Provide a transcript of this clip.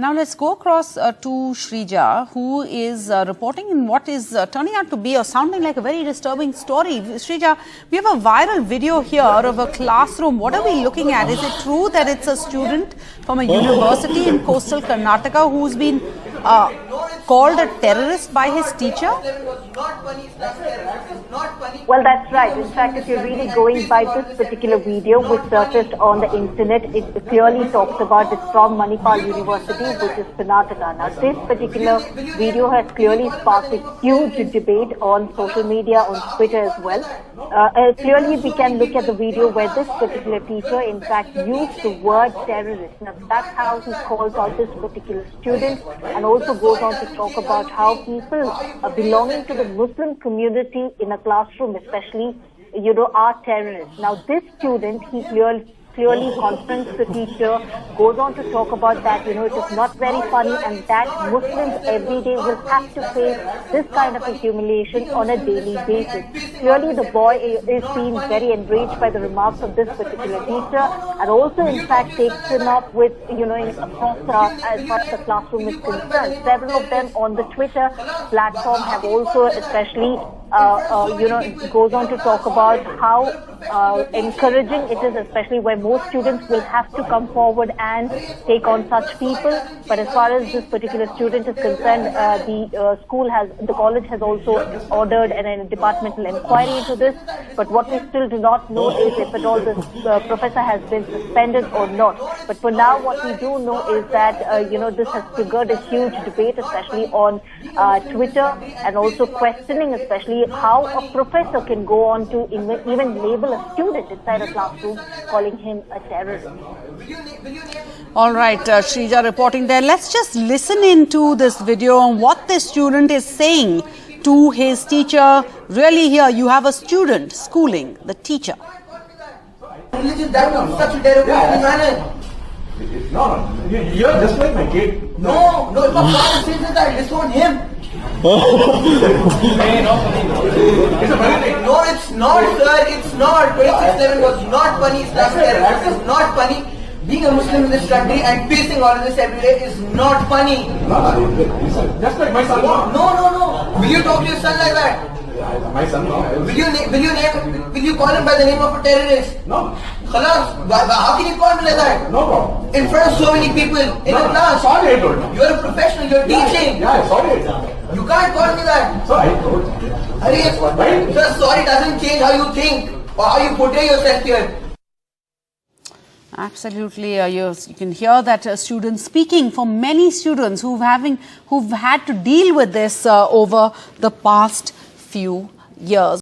Now let's go across to Shrija, who is reporting in what is turning out to be or sounding like a very disturbing story. Shrija, we have a viral video here of a classroom. What are we looking at? Is it true that it's a student from a university in coastal Karnataka who's been called a terrorist by his teacher? Well, that's right. In fact, if you're really going by this particular video which surfaced on the internet, it clearly talks about it's from Manipal University, which is Karnataka. Now, this particular video has clearly sparked a huge debate on social media, on Twitter as well. Clearly, we can look at the video where this particular teacher, in fact, used the word terrorist. Now, that's how he calls out this particular student, and also goes on to talk about how people belonging to the Muslim community in a classroom, especially, are terrorists. Now, this student, he clearly confronts the teacher, goes on to talk about that, it is not very funny and that Muslims every day will have to face this kind of a humiliation on a daily basis. Clearly, the boy is seen very enraged by the remarks of this particular teacher, and also, in fact, takes him up with, across as far as the classroom is concerned. Several of them on the Twitter platform have also especially goes on to talk about how encouraging it is, especially where most students will have to come forward and take on such people. But as far as this particular student is concerned, the college has also ordered a departmental inquiry into this. But what we still do not know is if at all this professor has been suspended or not. But for now, what we do know is that this has triggered a huge debate, especially on Twitter, and also questioning, especially how a professor can go on to even label a student inside a classroom, calling him a terrorist. All right, Shrija reporting there. Let's just listen into this video on what the student is saying to his teacher. Really, here you have a student schooling the teacher. Religion, that was such a derogatory manner. No, you're just like my kid. No, if my father says that, I disown him. No, it's not, sir. It's not. 26/11 was not funny. It is not funny. Being a Muslim in this country and facing all of this every day is not funny. Just like my son. No. Will you talk to your son like that? My son, no. Will you call him by the name of a terrorist? No. Khalas, how can you call him like that? No problem. In front of so many people in a class. Sorry, I told you. You're a professional. You're teaching. Yeah, sorry. You can't call me that. So I told you. Hurry, sir, sorry doesn't change how you think or how you portray yourself here. Absolutely, you can hear that student speaking for many students who've had to deal with this over the past few years.